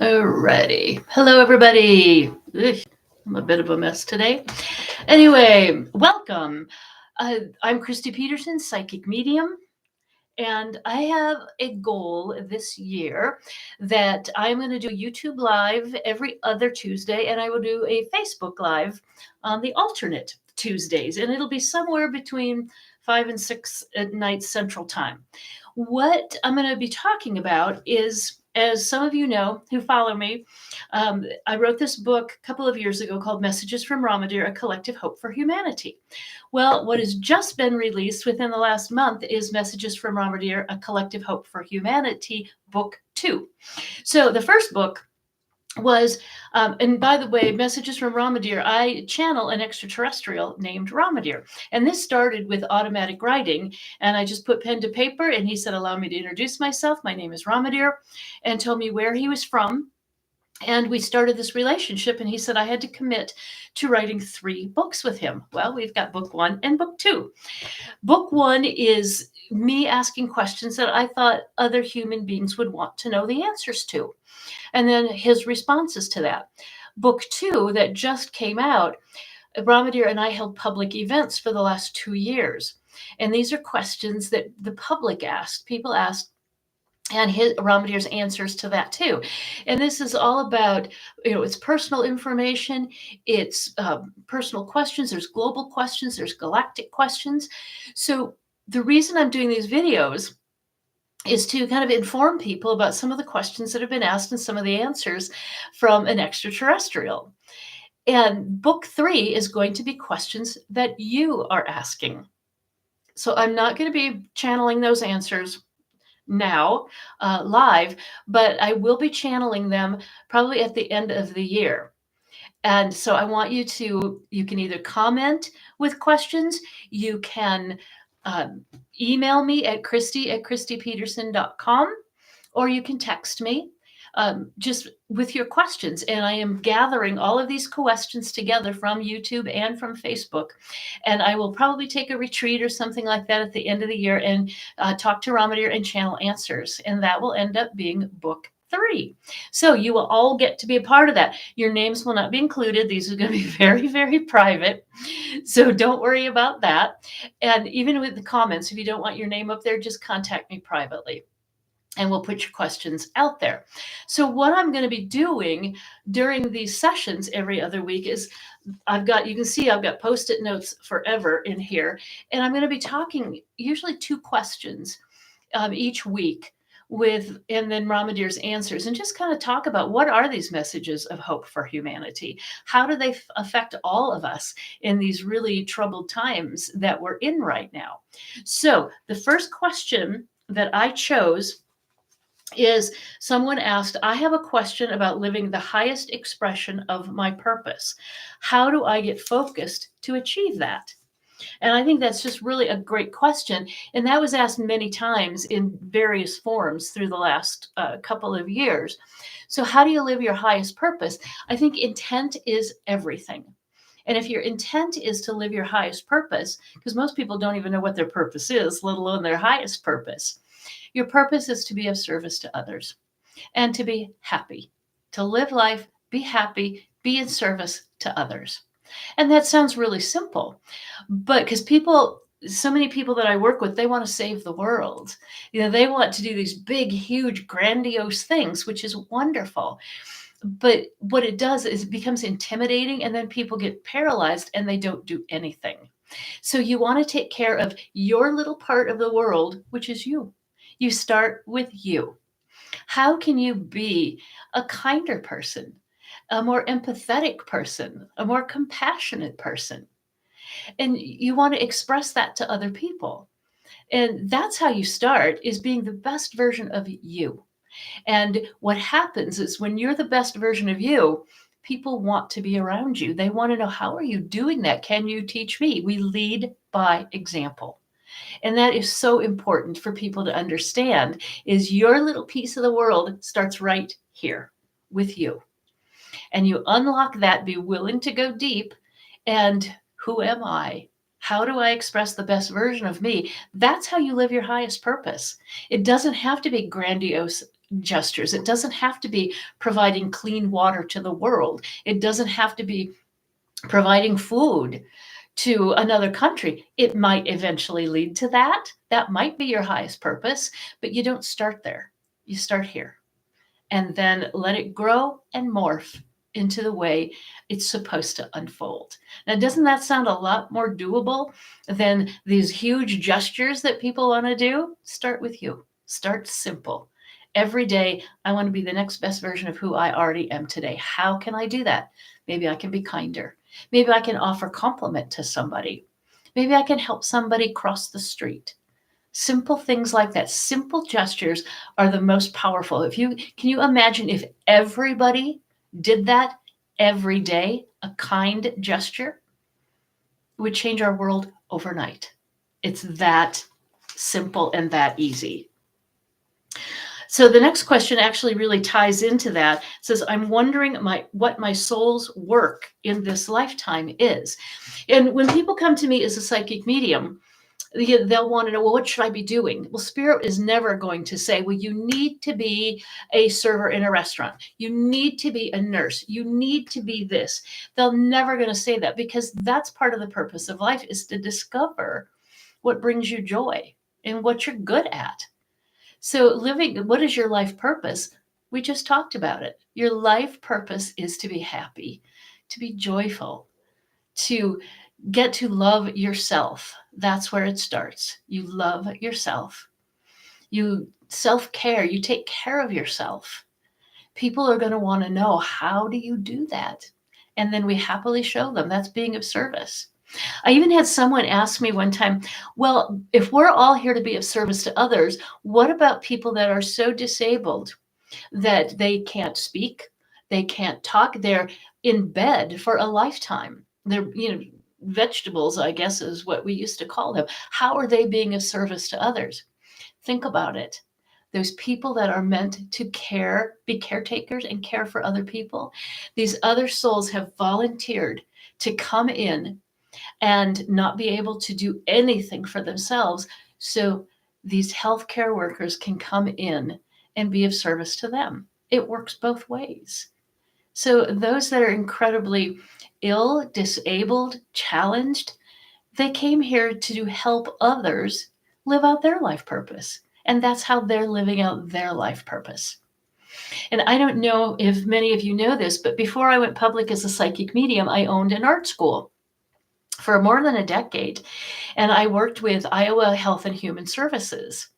Alrighty. Hello, everybody. Ugh, I'm a bit of a mess today. Anyway, welcome. I'm Christy Peterson, psychic medium, and I have a goal this year that I'm going to do a YouTube live every other Tuesday, and I will do a Facebook live on the alternate Tuesdays, and it'll be somewhere between 5 and 6 at night Central Time. What I'm going to be talking about is, as some of you know who follow me, I wrote this book a couple of years ago called Messages from Ramadear, A Collective Hope for Humanity. Well, what has just been released within the last month is Messages from Ramadear, A Collective Hope for Humanity, Book 2. So the first book was, and by the way, Messages from Ramadear, I channel an extraterrestrial named Ramadear. And this started with automatic writing. And I just put pen to paper and he said, allow me to introduce myself. My name is Ramadear, and told me where he was from. And we started this relationship, and he said I had to commit to writing 3 books with him. Well, we've got book 1 and book 2. Book 1 is me asking questions that I thought other human beings would want to know the answers to, and then his responses to that. Book 2 that just came out, Ramadear and I held public events for the last 2 years. And these are questions that the public asked, people asked, and Ramadear's answers to that too. And this is all about, it's personal information, it's personal questions, there's global questions, there's galactic questions. So the reason I'm doing these videos is to kind of inform people about some of the questions that have been asked and some of the answers from an extraterrestrial. And book 3 is going to be questions that you are asking. So I'm not going to be channeling those answers now live, but I will be channeling them probably at the end of the year. And so I want you can either comment with questions, you can email me at christy@christypeterson.com, or you can text me just with your questions. And I am gathering all of these questions together from YouTube and from Facebook. And I will probably take a retreat or something like that at the end of the year and talk to Ramadear and channel answers. And that will end up being book 3. So you will all get to be a part of that. Your names will not be included. These are going to be very, very private. So don't worry about that. And even with the comments, if you don't want your name up there, just contact me privately, and we'll put your questions out there. So what I'm going to be doing during these sessions every other week is you can see I've got Post-it notes forever in here, and I'm going to be talking usually 2 questions each week and then Ramadear's answers, and just kind of talk about what are these messages of hope for humanity? How do they affect all of us in these really troubled times that we're in right now? So the first question that I chose is, someone asked, I have a question about living the highest expression of my purpose. How do I get focused to achieve that? And I think that's just really a great question. And that was asked many times in various forms through the last couple of years. So how do you live your highest purpose? I think intent is everything. And if your intent is to live your highest purpose, because most people don't even know what their purpose is, let alone their highest purpose. Your purpose is to be of service to others and to be happy, to live life, be happy, be in service to others. And that sounds really simple, but because so many people that I work with, they want to save the world. They want to do these big, huge, grandiose things, which is wonderful. But what it does is it becomes intimidating, and then people get paralyzed and they don't do anything. So you want to take care of your little part of the world, which is you. You start with you. How can you be a kinder person, a more empathetic person, a more compassionate person? And you want to express that to other people. And that's how you start, is being the best version of you. And what happens is when you're the best version of you, people want to be around you. They want to know, how are you doing that? Can you teach me? We lead by example. And that is so important for people to understand, is your little piece of the world starts right here with you. And you unlock that, be willing to go deep. And who am I? How do I express the best version of me? That's how you live your highest purpose. It doesn't have to be grandiose gestures. It doesn't have to be providing clean water to the world. It doesn't have to be providing food to another country. It might eventually lead to that. That might be your highest purpose, but you don't start there. You start here and then let it grow and morph into the way it's supposed to unfold. Now, doesn't that sound a lot more doable than these huge gestures that people want to do? Start with you. Start simple. Every day, I want to be the next best version of who I already am today. How can I do that? Maybe I can be kinder. Maybe I can offer compliment to somebody. Maybe I can help somebody cross the street. Simple things like that. Simple gestures are the most powerful. Can you imagine if everybody did that every day, a kind gesture? It would change our world overnight. It's that simple and that easy. So the next question actually really ties into that. It says, I'm wondering what my soul's work in this lifetime is. And when people come to me as a psychic medium, they'll want to know, well, what should I be doing? Well, Spirit is never going to say, well, you need to be a server in a restaurant. You need to be a nurse. You need to be this. They're never going to say that, because that's part of the purpose of life, is to discover what brings you joy and what you're good at. So what is your life purpose? We just talked about it. Your life purpose is to be happy, to be joyful, to get to love yourself. That's where it starts. You love yourself. You self-care. You take care of yourself. People are going to want to know, how do you do that? And then we happily show them. That's being of service. I even had someone ask me one time, well, if we're all here to be of service to others, what about people that are so disabled that they can't speak, they can't talk, they're in bed for a lifetime? They're, vegetables, I guess is what we used to call them. How are they being of service to others? Think about it. Those people that are meant to be caretakers and care for other people, these other souls have volunteered to come in and not be able to do anything for themselves. So these healthcare workers can come in and be of service to them. It works both ways. So those that are incredibly ill, disabled, challenged, they came here to help others live out their life purpose. And that's how they're living out their life purpose. And I don't know if many of you know this, but before I went public as a psychic medium, I owned an art school for more than a decade. And I worked with Iowa Health and Human Services.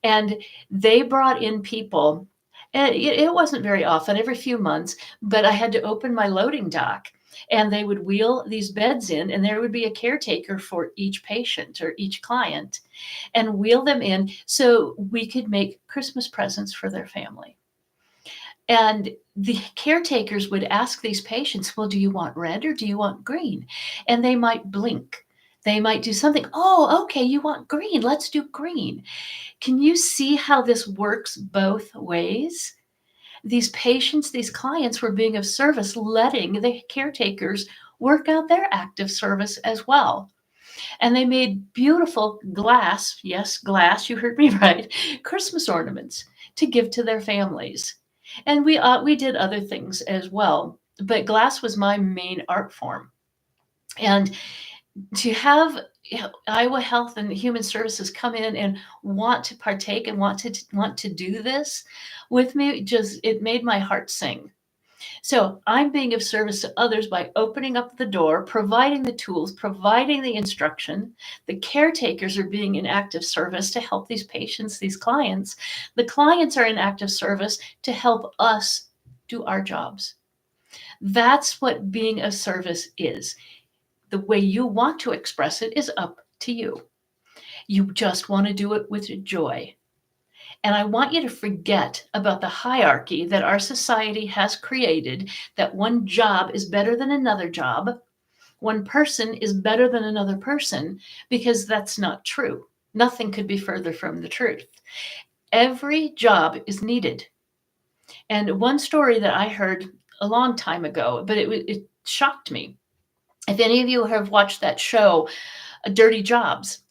And they brought in people, and it wasn't very often, every few months, but I had to open my loading dock. And they would wheel these beds in, and there would be a caretaker for each patient or each client, and wheel them in so we could make Christmas presents for their family. And the caretakers would ask these patients, well, do you want red or do you want green? And they might blink. They might do something. Oh, okay, you want green. Let's do green. Can you see how this works both ways? These patients, these clients were being of service, letting the caretakers work out their active service as well. And they made beautiful glass, yes, glass, you heard me right, Christmas ornaments to give to their families. And we did other things as well, but glass was my main art form. And to have Iowa Health and Human Services come in and want to partake and want to do this with me, it made my heart sing. So I'm being of service to others by opening up the door, providing the tools, providing the instruction. The caretakers are being in active service to help these patients, these clients. The clients are in active service to help us do our jobs. That's what being of service is. The way you want to express it is up to you. You just want to do it with joy. And I want you to forget about the hierarchy that our society has created, that one job is better than another job, one person is better than another person, because that's not true. Nothing could be further from the truth. Every job is needed. And one story that I heard a long time ago, but it shocked me. If any of you have watched that show, Dirty Jobs,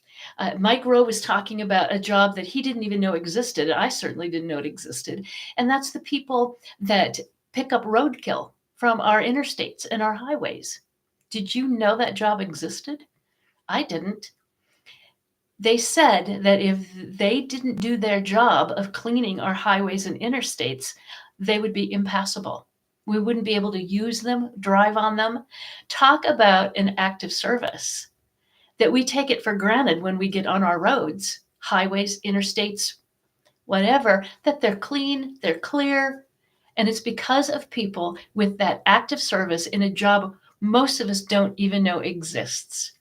Mike Rowe was talking about a job that he didn't even know existed. I certainly didn't know it existed. And that's the people that pick up roadkill from our interstates and our highways. Did you know that job existed? I didn't. They said that if they didn't do their job of cleaning our highways and interstates, they would be impassable. We wouldn't be able to use them, drive on them. Talk about an act of service that we take it for granted when we get on our roads, highways, interstates, whatever, that they're clean, they're clear. And it's because of people with that act of service in a job most of us don't even know exists.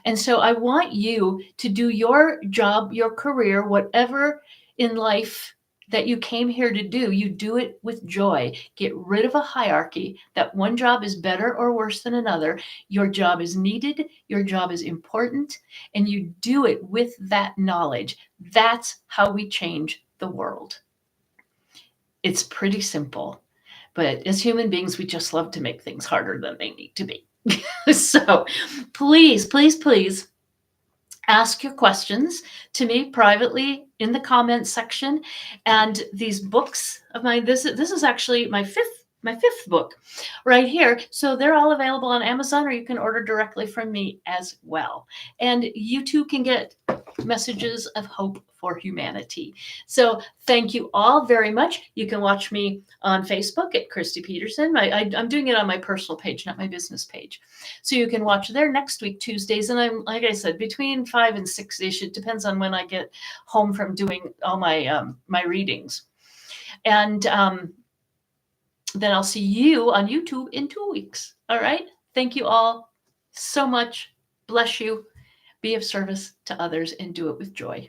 And so I want you to do your job, your career, whatever in life that you came here to do, you do it with joy. Get rid of a hierarchy that one job is better or worse than another. Your job is needed, your job is important, and you do it with that knowledge. That's how we change the world. It's pretty simple, but as human beings, we just love to make things harder than they need to be. So please, please, please ask your questions to me privately in the comments section. And these books of mine, this is actually my fifth book right here. So they're all available on Amazon, or you can order directly from me as well. And you too can get messages of hope for humanity. So thank you all very much. You can watch me on Facebook at Christy Peterson. I'm doing it on my personal page, not my business page. So you can watch there next week, Tuesdays. And I'm, like I said, between 5 and 6-ish. It depends on when I get home from doing all my my readings. And then I'll see you on YouTube in 2 weeks. All right. Thank you all so much. Bless you. Be of service to others and do it with joy.